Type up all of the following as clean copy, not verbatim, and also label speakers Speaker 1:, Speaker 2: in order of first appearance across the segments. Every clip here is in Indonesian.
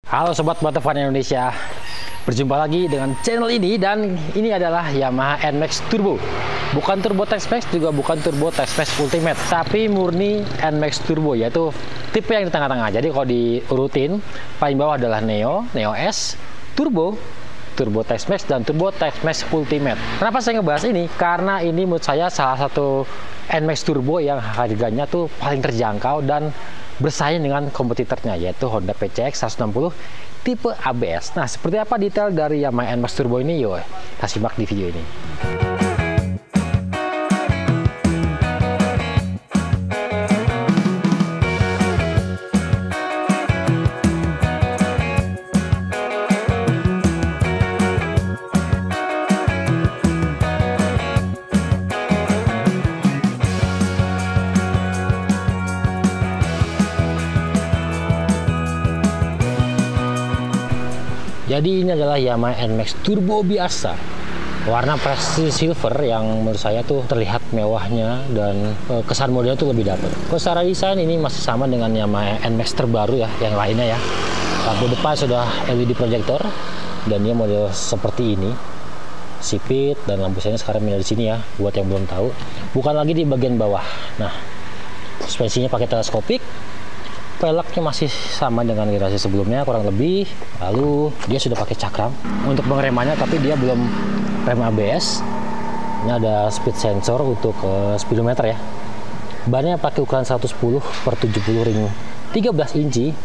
Speaker 1: Halo Sobat Butterfly Indonesia, berjumpa lagi dengan channel ini, dan ini adalah Yamaha NMAX Turbo. Bukan Turbo Tex-Mex, juga bukan Turbo Tex-Mex Ultimate, tapi murni NMAX Turbo, yaitu tipe yang di tengah-tengah. Jadi kalau diurutin, paling bawah adalah Neo, Neo S, Turbo, Turbo Tex-Mex, dan Turbo Tex-Mex Ultimate. Kenapa saya ngebahas ini? Karena ini menurut saya salah satu NMAX Turbo yang harganya tuh paling terjangkau dan bersaing dengan kompetitornya, yaitu Honda PCX 160 tipe ABS. Nah, seperti apa detail dari Yamaha NMAX Turbo ini? Yuk, kita simak di video ini. Jadi ini adalah Yamaha NMAX Turbo biasa, warna Prestige Silver, yang menurut saya tuh terlihat mewahnya dan kesan modelnya tuh lebih dapet. Kalau secara desain ini masih sama dengan Yamaha NMAX terbaru ya, yang lainnya ya. Lampu depan sudah LED projector dan dia model seperti ini. Sipit dan lampu senya sekarang ada di sini ya, buat yang belum tahu. Bukan lagi di bagian bawah. Nah, suspensinya pakai teleskopik. Peleknya masih sama dengan generasi sebelumnya kurang lebih. Lalu dia sudah pakai cakram untuk pengeremannya, tapi dia belum rem ABS. Ini ada speed sensor untuk speedometer ya. Bannya pakai ukuran 110/70 ring 13 inci.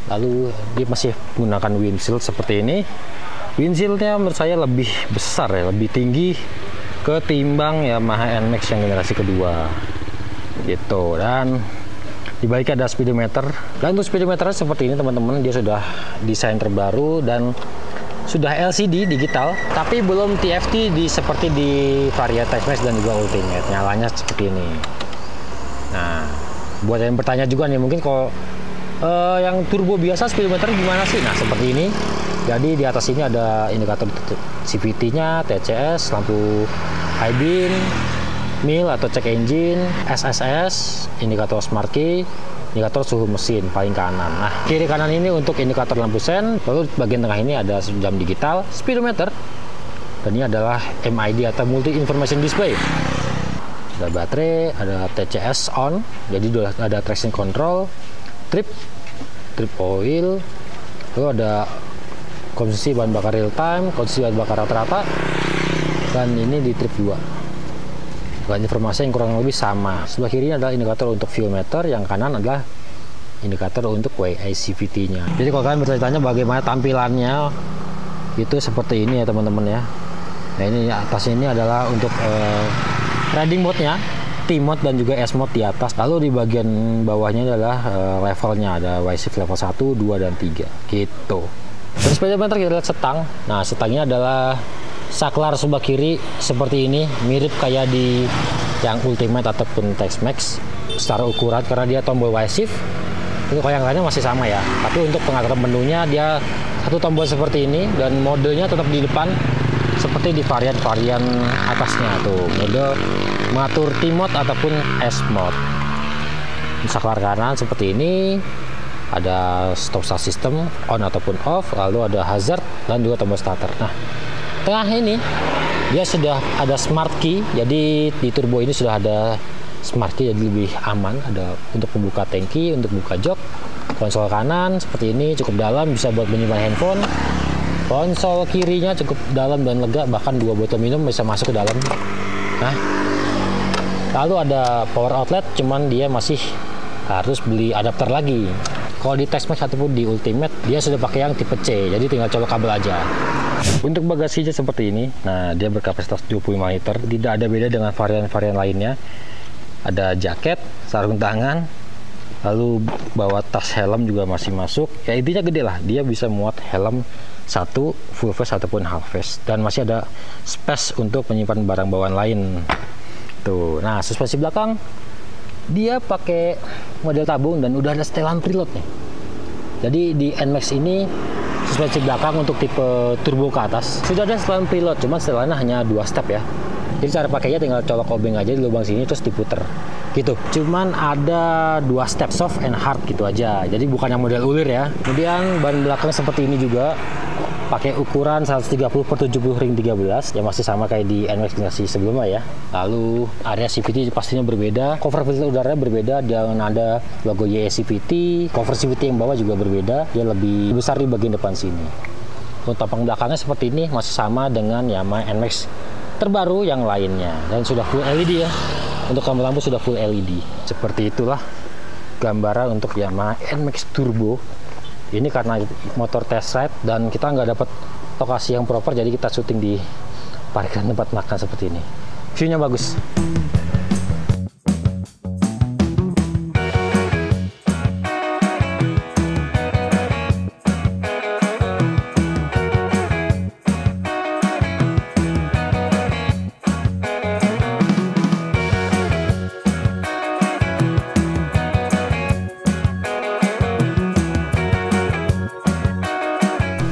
Speaker 1: Lalu dia masih menggunakan windshield seperti ini. Windshieldnya menurut saya lebih besar ya, lebih tinggi ketimbang Yamaha NMAX yang generasi kedua gitu. Dan di baliknya ada speedometer, dan untuk speedometernya seperti ini teman-teman. Dia sudah desain terbaru dan sudah LCD digital, tapi belum TFT seperti di varian Tex-Mex dan juga Ultimate. Nyalanya seperti ini. Nah, buat yang bertanya juga nih, mungkin kalau yang turbo biasa speedometer gimana sih? Nah, seperti ini. Jadi di atas ini ada indikator CVT-nya, TCS, lampu high beam, mil atau check engine, SSS, indikator smart key, indikator suhu mesin paling kanan. Nah, kiri kanan ini untuk indikator lampu sen. Lalu bagian tengah ini ada jam digital, speedometer, dan ini adalah MID atau multi information display. Ada baterai, ada TCS on, jadi sudah ada traction control, trip oil, lalu ada konsumsi bahan bakar real time, konsumsi bahan bakar rata-rata, dan ini di trip 2. Dan informasi yang kurang lebih sama. Sebelah kiri adalah indikator untuk fuel meter, yang kanan adalah indikator untuk CVT-nya. Jadi kalau kalian bertanya bagaimana tampilannya, itu seperti ini ya teman-teman ya. Nah, ini atas ini adalah untuk riding mode-nya, T mode dan juga S mode di atas. Lalu di bagian bawahnya adalah levelnya, ada WiShift level 1, 2, dan 3 gitu. Dan speedometer kita lihat setang. Nah, setangnya adalah saklar sebelah kiri seperti ini, mirip kayak di yang Ultimate ataupun Tex-Mex secara ukuran, karena dia tombol WiShift. Itu kalau yang lainnya masih sama ya, tapi untuk pengaturan menunya dia satu tombol seperti ini, dan modenya tetap di depan seperti di varian-varian atasnya tuh, mode mengatur T mode ataupun S mode. Saklar kanan seperti ini, ada stop start system on ataupun off, lalu ada hazard dan juga tombol starter. Nah, tengah ini dia sudah ada smart key, jadi di turbo ini sudah ada smart key, jadi lebih aman. Ada untuk membuka tangki, untuk buka jok. Konsol kanan seperti ini cukup dalam, bisa buat menyimpan handphone. Konsol kirinya cukup dalam dan lega, bahkan 2 botol minum bisa masuk ke dalam. Nah, lalu ada power outlet, cuman dia masih harus beli adapter lagi. Kalau di Tex-Mex ataupun di Ultimate dia sudah pakai yang tipe C, jadi tinggal colok kabel aja. Untuk bagasinya seperti ini. Nah, dia berkapasitas 25 liter, tidak ada beda dengan varian-varian lainnya. Ada jaket, sarung tangan, lalu bawa tas helm juga masih masuk. Ya intinya gede lah, dia bisa muat helm satu, full face ataupun half face, dan masih ada space untuk menyimpan barang bawaan lain. Tuh. Nah, suspensi belakang dia pakai model tabung dan udah ada setelan preload nih. Jadi di NMAX ini suspensi belakang untuk tipe turbo ke atas sudah ada setelan preload, cuma setelannya hanya 2 step ya. Jadi cara pakainya tinggal colok obeng aja di lubang sini terus diputer. gitu. Cuman ada 2 step, soft and hard gitu aja. Jadi bukan yang model ulir ya. Kemudian ban belakang seperti ini juga, pakai ukuran 130/70 ring 13 yang masih sama kayak di NMAX generasi sebelumnya ya. Lalu area CVT pastinya berbeda, cover filter udaranya berbeda, dengan ada logo YE CVT. Cover CVT yang bawah juga berbeda, dia lebih besar di bagian depan sini. Untuk tampang belakangnya seperti ini, masih sama dengan Yamaha NMAX terbaru yang lainnya, dan sudah full LED ya. Untuk lampu-lampu sudah full LED. Seperti itulah gambaran untuk Yamaha NMAX Turbo. Ini karena motor test ride dan kita nggak dapat lokasi yang proper, jadi kita syuting di parkiran tempat makan seperti ini. View-nya bagus.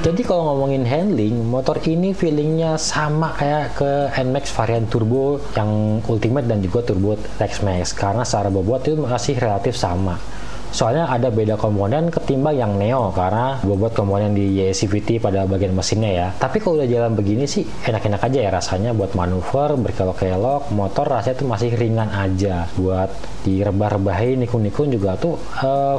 Speaker 1: Jadi kalau ngomongin handling, motor ini feelingnya sama kayak ke NMAX varian turbo yang Ultimate dan juga Turbo Tex-Mex, karena secara bobot itu masih relatif sama. Soalnya ada beda komponen ketimbang yang Neo karena bobot komponen di YE CVT pada bagian mesinnya ya. Tapi kalau udah jalan begini sih enak-enak aja ya rasanya buat manuver, berkelok-kelok, motor rasanya tuh masih ringan aja. Buat direbah-rebahin, nikung-nikung juga tuh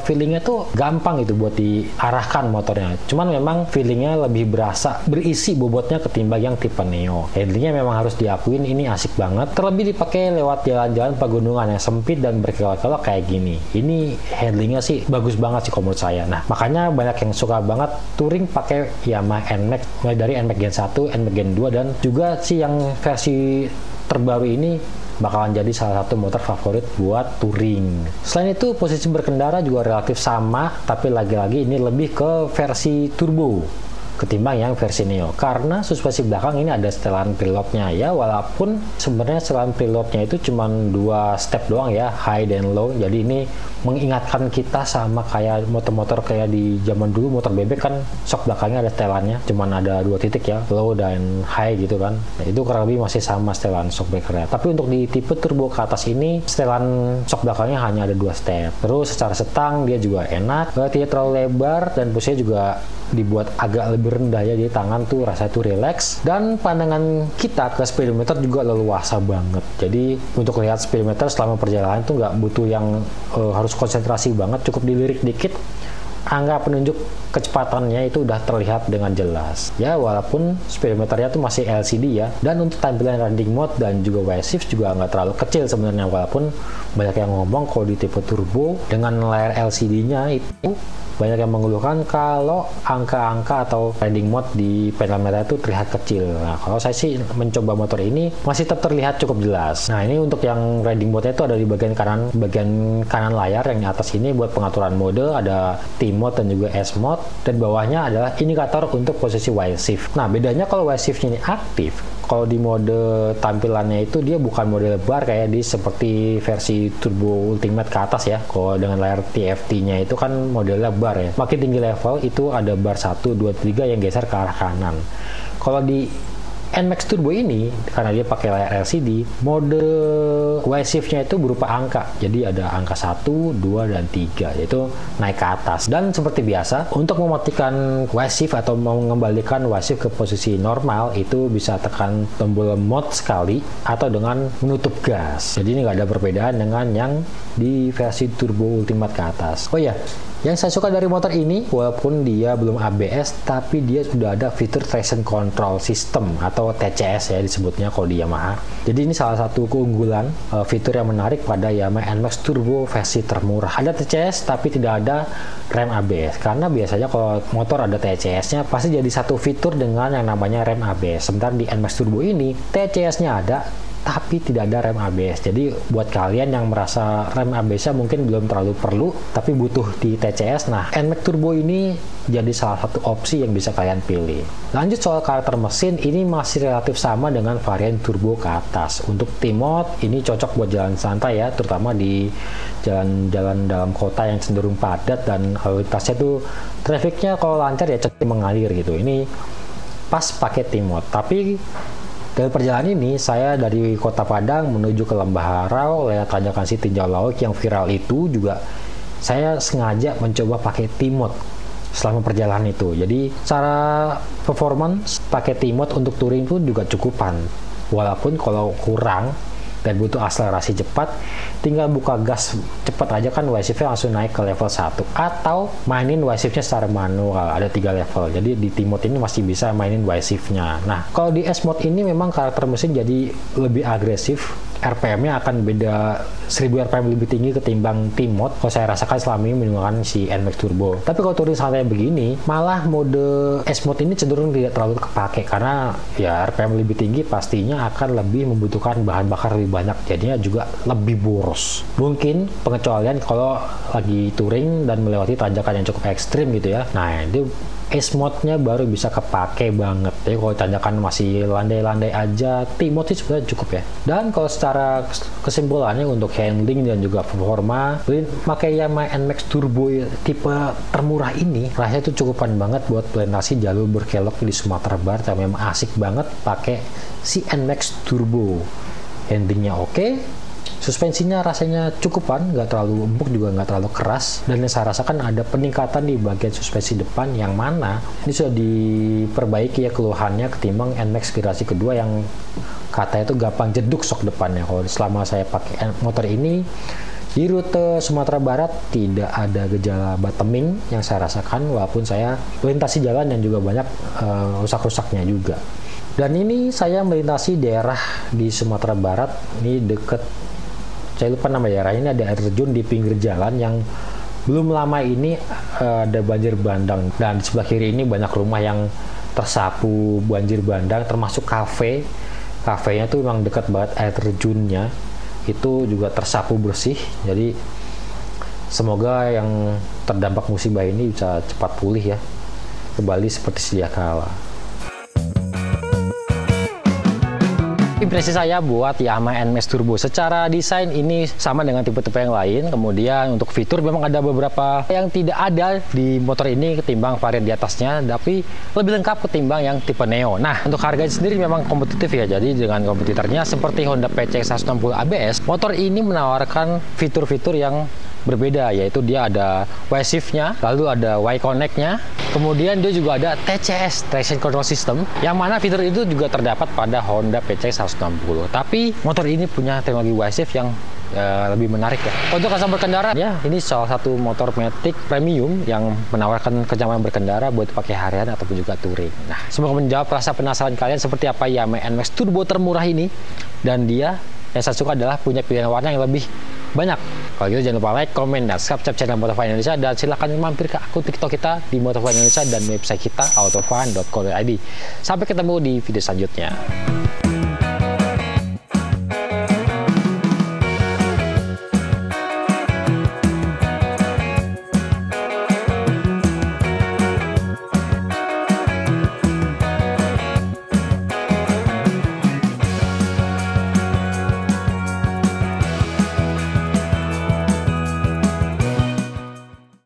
Speaker 1: feelingnya tuh gampang gitu buat diarahkan motornya. Cuman memang feelingnya lebih berasa berisi bobotnya ketimbang yang tipe Neo. Handlingnya memang harus diakuin ini asik banget. Terlebih dipakai lewat jalan-jalan pegunungan yang sempit dan berkelok-kelok kayak gini. Ini handlingnya sih bagus banget sih kalau menurut saya. Nah, makanya banyak yang suka banget touring pakai Yamaha NMAX, mulai dari NMAX Gen 1, NMAX Gen 2, dan juga sih yang versi terbaru ini bakalan jadi salah satu motor favorit buat touring. Selain itu, posisi berkendara juga relatif sama, tapi lagi-lagi ini lebih ke versi turbo ketimbang yang versi Neo, karena suspensi belakang ini ada setelan preloadnya ya, walaupun sebenarnya setelan preloadnya itu cuma 2 step doang ya, high dan low. Jadi ini mengingatkan kita sama kayak motor-motor kayak di zaman dulu motor bebek kan, shock belakangnya ada setelannya, cuma ada 2 titik ya, low dan high gitu kan. Nah, itu kurang lebih masih sama setelan shock breakernya. Tapi untuk di tipe turbo ke atas ini setelan shock belakangnya hanya ada 2 step. Terus secara setang dia juga enak, tidak terlalu lebar, dan posisinya juga dibuat agak lebih rendah ya, di tangan tuh rasanya tuh relax, dan pandangan kita ke speedometer juga leluasa banget. Jadi untuk lihat speedometer selama perjalanan tuh nggak butuh yang harus konsentrasi banget, cukup dilirik dikit, angka penunjuk kecepatannya itu udah terlihat dengan jelas ya, walaupun speedometernya tuh masih LCD ya. Dan untuk tampilan riding mode dan juga Y-Shift juga nggak terlalu kecil sebenarnya, walaupun banyak yang ngomong kalau di tipe turbo dengan layar LCD-nya itu banyak yang mengeluhkan kalau angka-angka atau riding mode di panel meta itu terlihat kecil. Nah, kalau saya sih mencoba motor ini masih tetap terlihat cukup jelas. Nah, ini untuk yang riding mode-nya itu ada di bagian kanan layar, yang di atas ini buat pengaturan mode, ada T mode dan juga S mode, dan bawahnya adalah indikator untuk posisi Y-Shift. Nah, bedanya kalau Y-Shift-nya ini aktif, kalau di mode tampilannya itu dia bukan mode lebar kayak di seperti versi Turbo Ultimate ke atas ya. Kalau dengan layar TFT-nya itu kan mode lebar ya. Makin tinggi level itu ada bar 1, 2, 3 yang geser ke arah kanan. Kalau di NMAX Turbo ini, karena dia pakai layar LCD, mode Y-Shift-nya itu berupa angka. Jadi ada angka 1, 2, dan 3, yaitu naik ke atas. Dan seperti biasa, untuk mematikan Y-Shift atau mengembalikan Y-Shift ke posisi normal, itu bisa tekan tombol mode sekali atau dengan menutup gas. Jadi ini nggak ada perbedaan dengan yang di versi Turbo Ultimate ke atas. Oh ya, yang saya suka dari motor ini, walaupun dia belum ABS, tapi dia sudah ada fitur traction control system atau TCS ya disebutnya kalau di Yamaha. Jadi ini salah satu keunggulan fitur yang menarik pada Yamaha NMAX Turbo versi termurah. Ada TCS tapi tidak ada rem ABS, karena biasanya kalau motor ada TCS-nya pasti jadi satu fitur dengan yang namanya rem ABS. Sementara di NMAX Turbo ini TCS-nya ada tapi tidak ada rem ABS. Jadi buat kalian yang merasa rem ABS-nya mungkin belum terlalu perlu tapi butuh di TCS, nah NMAX Turbo ini jadi salah satu opsi yang bisa kalian pilih. Lanjut soal karakter mesin, ini masih relatif sama dengan varian turbo ke atas. Untuk T-Mode ini cocok buat jalan santai ya, terutama di jalan-jalan dalam kota yang cenderung padat dan lalu lintasnya tuh trafficnya kalau lancar ya cepat mengalir gitu. Ini pas pakai T-Mode. Tapi Dari perjalanan ini, saya dari Kota Padang menuju ke Lembah Harau lewat tanjakan si tinjau laut yang viral itu juga saya sengaja mencoba pakai T-Mode selama perjalanan itu. Jadi cara performance pakai T-Mode untuk touring pun juga cukupan. Walaupun kalau kurang dan butuh akselerasi cepat, tinggal buka gas cepat aja kan Y-Shift-nya langsung naik ke level 1. Atau mainin Y-Shift-nya secara manual, ada 3 level. Jadi di T-Mode ini masih bisa mainin Y-Shift-nya. Nah, kalau di S-Mode ini memang karakter mesin jadi lebih agresif. RPM-nya akan beda 1000 RPM lebih tinggi ketimbang T-Mode kalau saya rasakan selama ini menggunakan si NMAX Turbo. Tapi kalau touring santai begini, malah mode S-Mode ini cenderung tidak terlalu kepake karena ya RPM lebih tinggi pastinya akan lebih membutuhkan bahan bakar lebih banyak, jadinya juga lebih boros. Mungkin pengecualian kalau lagi touring dan melewati tanjakan yang cukup ekstrim gitu ya. Nah, itu S-Mode-nya baru bisa kepake banget. Jadi kalau tanjakan masih landai-landai aja, T-Mode sih sebenarnya cukup ya. Dan kalau secara kesimpulannya untuk handling dan juga performa, pakai Yamaha NMAX Turbo tipe termurah ini, rasanya itu cukupan banget buat melintasi jalur berkelok di Sumatera Barat yang memang asik banget pakai si NMAX Turbo. Handlingnya oke. Suspensinya rasanya cukupan, nggak terlalu empuk juga nggak terlalu keras, dan yang saya rasakan ada peningkatan di bagian suspensi depan yang mana ini sudah diperbaiki ya keluhannya ketimbang NMAX generasi kedua yang katanya itu gampang jeduk sok depannya. Kalau selama saya pakai motor ini di rute Sumatera Barat tidak ada gejala bottoming yang saya rasakan, walaupun saya melintasi jalan yang juga banyak rusak-rusaknya juga. Dan ini saya melintasi daerah di Sumatera Barat, ini deket, saya lupa nama daerah ini, ada air terjun di pinggir jalan yang belum lama ini ada banjir bandang, dan di sebelah kiri ini banyak rumah yang tersapu banjir bandang termasuk kafenya tuh memang dekat banget air terjunnya, itu juga tersapu bersih. Jadi semoga yang terdampak musibah ini bisa cepat pulih ya, kembali seperti sedia kala. Impresi saya buat Yamaha NMAX Turbo, secara desain ini sama dengan tipe-tipe yang lain. Kemudian untuk fitur memang ada beberapa yang tidak ada di motor ini ketimbang varian di atasnya, tapi lebih lengkap ketimbang yang tipe Neo. Nah, untuk harganya sendiri memang kompetitif ya. Jadi dengan kompetitornya seperti Honda PC 160 ABS, motor ini menawarkan fitur-fitur yang berbeda, yaitu dia ada Y-Shift-nya, lalu ada Y-Connect-nya, kemudian dia juga ada TCS, Traction Control System, yang mana fitur itu juga terdapat pada Honda PC 160. Tapi motor ini punya teknologi Y-Shift yang lebih menarik ya. Untuk rasa berkendara, ya ini salah satu motor matic premium yang menawarkan kenyamanan berkendara buat pakai harian ataupun juga touring. Nah, semoga menjawab rasa penasaran kalian seperti apa Yamaha NMAX Turbo termurah ini, dan dia yang saya suka adalah punya pilihan warna yang lebih banyak. Kalau gitu jangan lupa like, komen, dan subscribe channel Motovun Indonesia, dan silahkan mampir ke akun TikTok kita di Motovun Indonesia dan website kita autofun.co.id. Sampai ketemu di video selanjutnya.